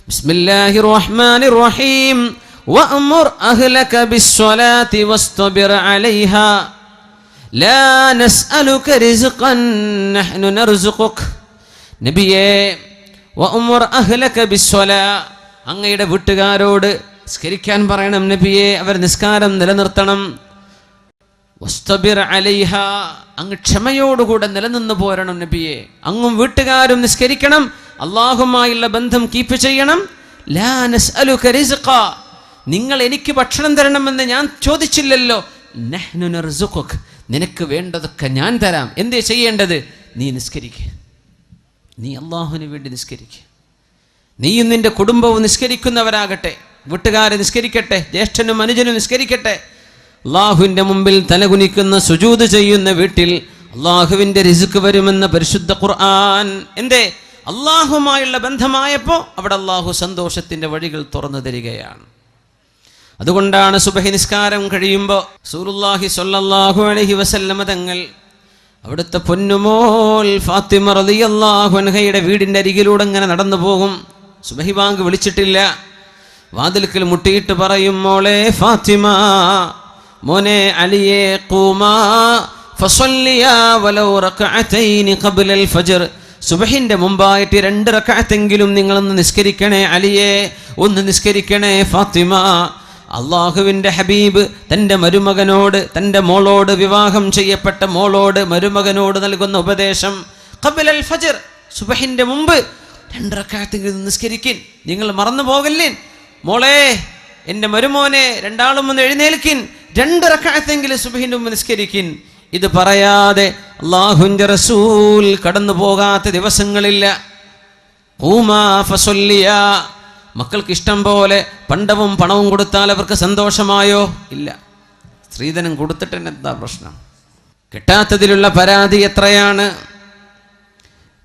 ബിസ്മില്ലാഹിർ റഹ്മാനിർ റഹീം വഅ്മുർ അഹ്ലക ബിസ്സലാത്തി വസ്തബിർ അലൈഹാ ലാ നസ്അലുക റിസ്ഖൻ നഹ്നു നർസുഖുക. നബിയേ, വഅ്മുർ അഹ്ലക ബിസ്സലാ, അങ്ങയുടെ വീട്ടുകാരോട് നിസ്കരിക്കാൻ പറയണം നബിയെ, അവർ നിസ്കാരം നിലനിർത്തണം. വസ്തബിർ അലൈഹാ, അങ്ങ് ക്ഷമയോടുകൂടെ നിലനിന്ന് പോരണം നബിയെ. അങ്ങും വീട്ടുകാരും നിസ്കരിക്കണം, അള്ളാഹുമായുള്ള ബന്ധം കീപ്പ് ചെയ്യണം. ലാ നസ്അലുക റിസ്ഖ, നിങ്ങൾ എനിക്ക് ഭക്ഷണം തരണമെന്ന് ഞാൻ ചോദിച്ചില്ലല്ലോ. നഹ്നു നർസുഖുക, നിനക്ക് വേണ്ടതൊക്കെ ഞാൻ തരാം. എന്തേ ചെയ്യേണ്ടത്? നീ നിസ്കരിക്കുക, നീ അള്ളാഹുവിന് വേണ്ടി നിസ്കരിക്കുക. നീയും നിന്റെ കുടുംബവും നിസ്കരിക്കുന്നവരാകട്ടെ, വീട്ടുകാരെ നിസ്കരിക്കട്ടെ, ജ്യേഷ്ഠനും അനുജനും നിസ്കരിക്കട്ടെ. അള്ളാഹുവിൻ്റെ മുമ്പിൽ തലകുനിക്കുന്ന സുജൂദ് ചെയ്യുന്ന വീട്ടിൽ അള്ളാഹുവിൻ്റെ റിസ്ക് വരുമെന്ന പരിശുദ്ധ ഖുർആൻ. എന്തേ? അള്ളാഹുമായുള്ള ബന്ധമായപ്പോൾ അവിടെ അള്ളാഹു സന്തോഷത്തിൻ്റെ വഴികൾ തുറന്നു തരികയാണ്. അതുകൊണ്ടാണ് സുബഹി നിസ്കാരം കഴിയുമ്പോൾ റസൂലുള്ളാഹി സ്വല്ലല്ലാഹു അലൈഹി വസല്ലമ തങ്ങൾ അവിടുത്തെ പൊന്നുമോൾ ഫാത്തിമ റളിയല്ലാഹു അൻഹയുടെ വീടിൻ്റെ അരികിലൂടെ ഇങ്ങനെ നടന്നു പോകും. സുബഹി ബാങ്ക് വിളിച്ചിട്ടില്ല, വാതിൽക്കൽ മുട്ടിയിട്ട് പറയും, മോളെ ഫാത്തിമ, മോനെ അലിയെ, ഖൂമാ ഫസല്ലിയാ വലൗ റകഅതൈനി ഖബ്ലൽ ഫജ്ർ, സുബഹിന്റെ മുമ്പായിട്ട് 2 റകഅത്തെങ്കിലും നിങ്ങളൊന്ന് നിസ്കരിക്കണേ അലിയെ, ഒന്ന് നിസ്കരിക്കണേ ഫാത്തിമ. അള്ളാഹുവിൻ്റെ ഹബീബ് തൻ്റെ മരുമകനോട്, തൻ്റെ മോളോട്, വിവാഹം ചെയ്യപ്പെട്ട മോളോട്, മരുമകനോട് നൽകുന്ന ഉപദേശം, ഖബ്ലൽ ഫജ്ർ, സുബഹിന്റെ മുമ്പ് 2 റകഅത്തെങ്കിലും നിസ്കരിക്കിൻ, നിങ്ങൾ മറന്നു പോകല്ലേ. മോളെ, എൻ്റെ മരുമോനെ, രണ്ടാളും ഒന്ന് എഴുന്നേൽക്കിൻ, 2 റകഅത്തെങ്കിലും സുബഹിന്റെ മുമ്പ് നിസ്കരിക്കിൻ. ഇത് പറയാതെ അല്ലാഹുവിൻ്റെ റസൂൽ കടന്നു പോകാത്ത ദിവസങ്ങളില്ല. ഖൂമാ ഫസല്ലിയാ, മക്കൾക്ക് ഇഷ്ടം പോലെ പണ്ടവും പണവും കൊടുത്താൽ അവർക്ക് സന്തോഷമായോ? ഇല്ല. സ്ത്രീധനം കൊടുത്തിട്ട് എന്താ പ്രശ്നം? കിട്ടാത്തതിലുള്ള പരാതി എത്രയാണ്?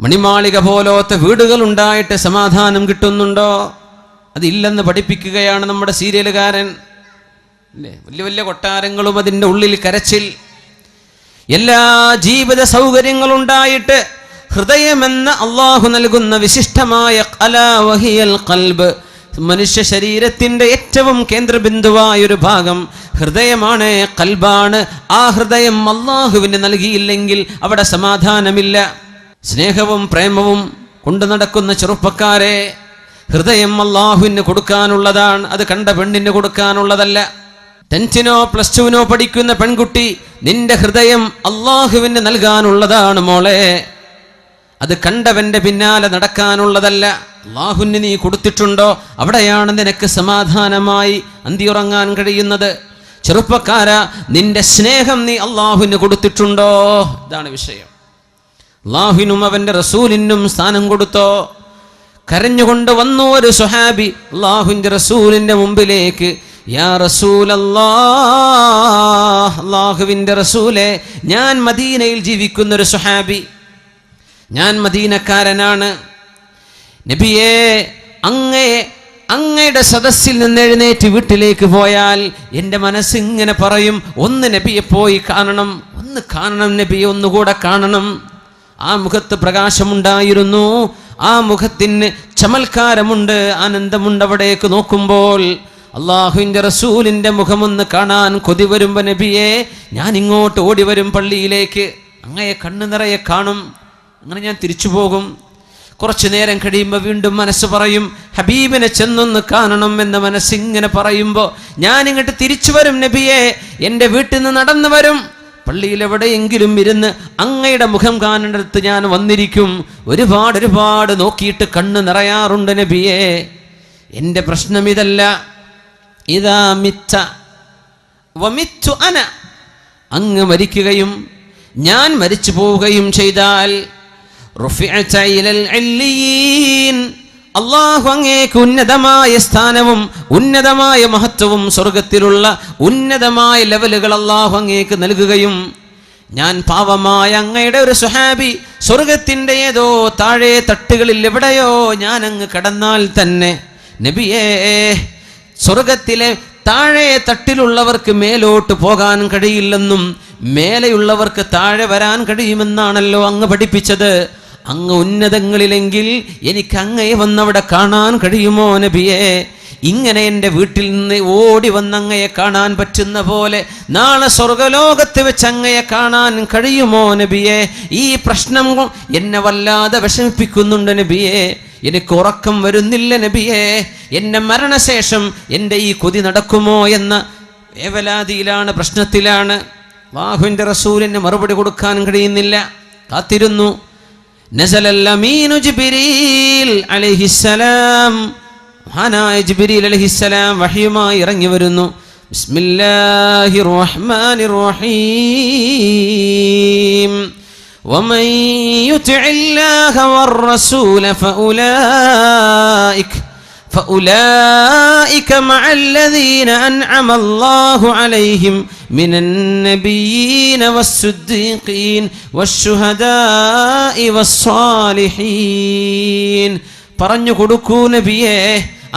മണിമാളിക പോലത്തെ വീടുകൾ ഉണ്ടായിട്ട് സമാധാനം കിട്ടുന്നുണ്ടോ? അതില്ലെന്ന് പഠിപ്പിക്കുകയാണ് നമ്മുടെ സീരിയലുകാരൻ. അല്ലേ? വലിയ വലിയ കൊട്ടാരങ്ങളും അതിൻ്റെ ഉള്ളിൽ കരച്ചിൽ, എല്ലാ ജീവിത സൗകര്യങ്ങളുണ്ടായിട്ട് ഹൃദയമെന്ന അള്ളാഹു നൽകുന്ന വിശിഷ്ടമായ ഖലാ വഹിയൽ ഖൽബ്, മനുഷ്യ ശരീരത്തിൻ്റെ ഏറ്റവും കേന്ദ്രബിന്ദുവായൊരു ഭാഗം ഹൃദയമാണ്, ഖൽബാണ്. ആ ഹൃദയം അള്ളാഹുവിന് നൽകിയില്ലെങ്കിൽ അവിടെ സമാധാനമില്ല. സ്നേഹവും പ്രേമവും കൊണ്ടു നടക്കുന്ന ചെറുപ്പക്കാരെ, ഹൃദയം അള്ളാഹുവിന് കൊടുക്കാനുള്ളതാണ്, അത് കണ്ട പെണ്ണിന് കൊടുക്കാനുള്ളതല്ല. 10നോ +2നോ പഠിക്കുന്ന പെൺകുട്ടി, നിന്റെ ഹൃദയം അള്ളാഹുവിന് നൽകാനുള്ളതാണ് മോളെ, അത് കണ്ടവന്റെ പിന്നാലെ നടക്കാനുള്ളതല്ല. അള്ളാഹുവിന് നീ കൊടുത്തിട്ടുണ്ടോ? അവിടെയാണ് നിനക്ക് സമാധാനമായി അന്തിയുറങ്ങാൻ കഴിയുന്നത്. ചെറുപ്പക്കാരാ, നിന്റെ സ്നേഹം നീ അള്ളാഹുവിന് കൊടുത്തിട്ടുണ്ടോ? ഇതാണ് വിഷയം. അള്ളാഹുവിനും അവന്റെ റസൂലിനും സ്ഥാനം കൊടുത്തോ? കരഞ്ഞുകൊണ്ട് വന്നു ഒരു സ്വഹാബി അള്ളാഹുവിൻ്റെ റസൂലിൻ്റെ മുമ്പിലേക്ക്. യാ റസൂലല്ലാഹ്, അള്ളാഹുവിൻ്റെ റസൂലേ, ഞാൻ മദീനയിൽ ജീവിക്കുന്നൊരു സ്വഹാബി, ഞാൻ മദീനക്കാരനാണ്. നബിയേ, അങ്ങയുടെ സദസ്സിൽ നിന്ന് എഴുന്നേറ്റ് വീട്ടിലേക്ക് പോയാൽ എൻ്റെ മനസ്സിങ്ങനെ പറയും, ഒന്ന് നബിയെ പോയി കാണണം, ഒന്ന് കാണണം നബിയെ, ഒന്നുകൂടെ കാണണം. ആ മുഖത്ത് പ്രകാശമുണ്ടായിരുന്നു, ആ മുഖത്തിന് ചമൽക്കാരമുണ്ട്, ആനന്ദമുണ്ട്. അവിടേക്ക് നോക്കുമ്പോൾ അള്ളാഹുവിൻ്റെ റസൂലിൻ്റെ മുഖമൊന്ന് കാണാൻ കൊതി വരുമ്പോൾ നബിയെ, ഞാൻ ഇങ്ങോട്ട് ഓടി വരും പള്ളിയിലേക്ക്, അങ്ങയെ കണ്ണു നിറയെ കാണും, അങ്ങനെ ഞാൻ തിരിച്ചു പോകും. കുറച്ചു നേരം കഴിയുമ്പോൾ വീണ്ടും മനസ്സ് പറയും, ഹബീബിനെ ചെന്നൊന്ന് കാണണം എന്ന മനസ്സിങ്ങനെ പറയുമ്പോൾ ഞാൻ ഇങ്ങോട്ട് തിരിച്ചു വരും നബിയെ, എൻ്റെ വീട്ടിൽ നിന്ന് നടന്നു വരും, പള്ളിയിൽ എവിടെയെങ്കിലും ഇരുന്ന് അങ്ങയുടെ മുഖം കാണേണ്ടടുത്ത് ഞാൻ വന്നിരിക്കും. ഒരുപാട് നോക്കിയിട്ട് കണ്ണ് നിറയാറുണ്ട് നബിയെ. എൻ്റെ പ്രശ്നം ഇതല്ല. ഇദാ മിത്ത വമിത്തു അന, അങ്ങ് മരിക്കുകയും ഞാൻ മരിച്ചു പോവുകയും ചെയ്താൽ റുഫിഅത ഇലൽ അല്ലിയീൻ, അല്ലാഹു അങ്ങേക്ക് ഉന്നതമായ സ്ഥാനവും ഉന്നതമായ മഹത്വവും സ്വർഗത്തിലുള്ള ഉന്നതമായ ലെവലുകൾ അല്ലാഹു അങ്ങേക്ക് നൽകുകയും, ഞാൻ പാവമായ അങ്ങയുടെ ഒരു സ്വഹാബി സ്വർഗത്തിൻ്റെ ഏതോ താഴെ തട്ടുകളിൽ എവിടെയോ ഞാൻ അങ്ങ് കടന്നാൽ തന്നെ നബിയേ, സ്വർഗത്തിലെ താഴെ തട്ടിലുള്ളവർക്ക് മേലോട്ട് പോകാൻ കഴിയില്ലെന്നും മേലെയുള്ളവർക്ക് താഴെ വരാൻ കഴിയുമെന്നാണല്ലോ അങ്ങ് പഠിപ്പിച്ചത്. അങ്ങ് ഉന്നതങ്ങളിലെങ്കിൽ എനിക്ക് അങ്ങയെ വന്നവിടെ കാണാൻ കഴിയുമോ നബിയേ? ഇങ്ങനെ എൻ്റെ വീട്ടിൽ നിന്ന് ഓടി വന്ന് അങ്ങയെ കാണാൻ പറ്റുന്ന പോലെ നാളെ സ്വർഗലോകത്ത് വെച്ച് അങ്ങയെ കാണാൻ കഴിയുമോ നബിയേ? ഈ പ്രശ്നം എന്നെ വല്ലാതെ വിഷമിപ്പിക്കുന്നുണ്ട് നബിയേ. എനിക്ക് ഉറക്കം വരുന്നില്ല നബിയേ. എൻ്റെ മരണശേഷം എൻ്റെ ഈ കൊതി നടക്കുമോ എന്ന വേവലാതിയിലാണ്, പ്രശ്നത്തിലാണ്. അല്ലാഹുവിൻ്റെ റസൂലിന് മറുപടി കൊടുക്കാൻ കഴിയുന്നില്ല, കാത്തിരുന്നു. നസലൽ അമീനു ജിബ്രീൽ അലൈഹിസ്സലാം, മഹാനായ ജിബ്രീൽ അലൈഹിസ്സലാം വഹയുമായി ഇറങ്ങി വരുന്നു. ബിസ്മില്ലാഹിർ റഹ്മാനിർ റഹീം. വമൻ യുതിഇല്ലാഹ വർ-റസൂല فأولئك مع الذين أنعم الله عليهم من النبيين والصديقين والشهداء والصالحين. പറഞ്ഞു കൊടുക്കൂ നബിയേ,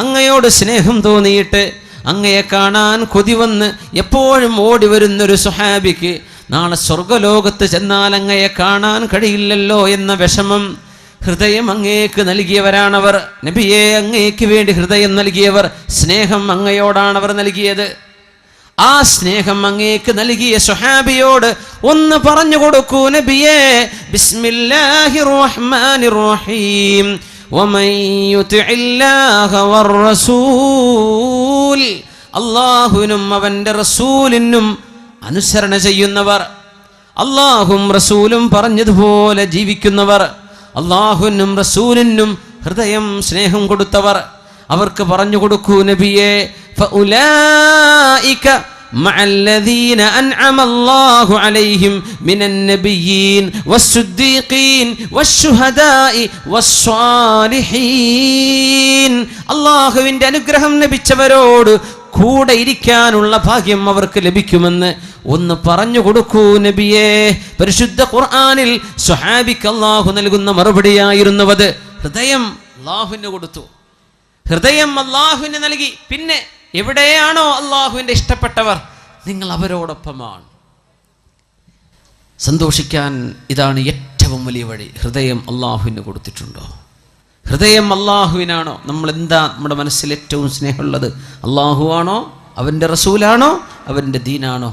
അങ്ങയോട് സ്നേഹം തോന്നിയിട്ട് അങ്ങയെ കാണാൻ കൊതി വന്ന് എപ്പോഴും ഓടി വരുന്നൊരു സ്വഹാബിക്ക് നാളെ സ്വർഗലോകത്ത് ചെന്നാൽ അങ്ങയെ കാണാൻ കഴിയില്ലല്ലോ എന്ന വിഷമം, ഹൃദയം അങ്ങേക്ക് നൽകിയവരാണവർ. നബിയെ, അങ്ങേക്ക് വേണ്ടി ഹൃദയം നൽകിയവർ, സ്നേഹം അങ്ങയോടാണവർ നൽകിയത്. ആ സ്നേഹം അങ്ങേക്ക് നൽകിയ സ്വഹാബിയോട് ഒന്ന് പറഞ്ഞു കൊടുക്കൂ നബിയേ, ബിസ്മില്ലാഹിർ റഹ്മാനിർ റഹീം. വമൻ യുതിഇല്ലാഹ വർ-റസൂൽ, അല്ലാഹുവിനും അവന്റെ റസൂലിനും അനുസരണ ചെയ്യുന്നവർ, അല്ലാഹും റസൂലും പറഞ്ഞതുപോലെ ജീവിക്കുന്നവർ, അല്ലാഹുവിനും റസൂലിനും ഹൃദയം സ്നേഹം കൊടുത്തവർ, അവർക്ക് പറഞ്ഞു കൊടുക്കൂ നബിയേ, ഫഉലൈക മഅല്ലദീന അൻഅമ അല്ലാഹു അലൈഹിം മിനൻ നബിയ്യീൻ വസ്സുദ്ദീഖീൻ വശുഹദാഇ വസ്സാലിഹീൻ. അല്ലാഹുവിൻ്റെ അനുഗ്രഹം ലഭിച്ചവരോട് കൂടെ ഇരിക്കാനുള്ള ഭാഗ്യം അവർക്ക് ലഭിക്കുമെന്ന് ഒന്ന് പറഞ്ഞു കൊടുക്കൂ നബിയേ. പരിശുദ്ധ ഖുർആനിൽ സ്വഹാബിക്ക് അല്ലാഹു നൽകുന്ന മറുപടിയായിരുന്നത് ഹൃദയം അല്ലാഹുവിന് കൊടുത്തു, ഹൃദയം അല്ലാഹുവിന് നൽകി. പിന്നെ എവിടെയാണോ അല്ലാഹുവിൻ്റെ ഇഷ്ടപ്പെട്ടവർ, നിങ്ങൾ അവരോടൊപ്പമാണ്. സന്തോഷിക്കാൻ ഇതാണ് ഏറ്റവും വലിയ വഴി. ഹൃദയം അല്ലാഹുവിന് കൊടുത്തിട്ടുണ്ടോ? ഹൃദയം അല്ലാഹുവിനാണോ? നമ്മൾ എന്താ നമ്മുടെ മനസ്സിൽ ഏറ്റവും സ്നേഹമുള്ളത്? അല്ലാഹു ആണോ, അവൻ്റെ റസൂലാണോ, അവൻ്റെ ദീനാണോ?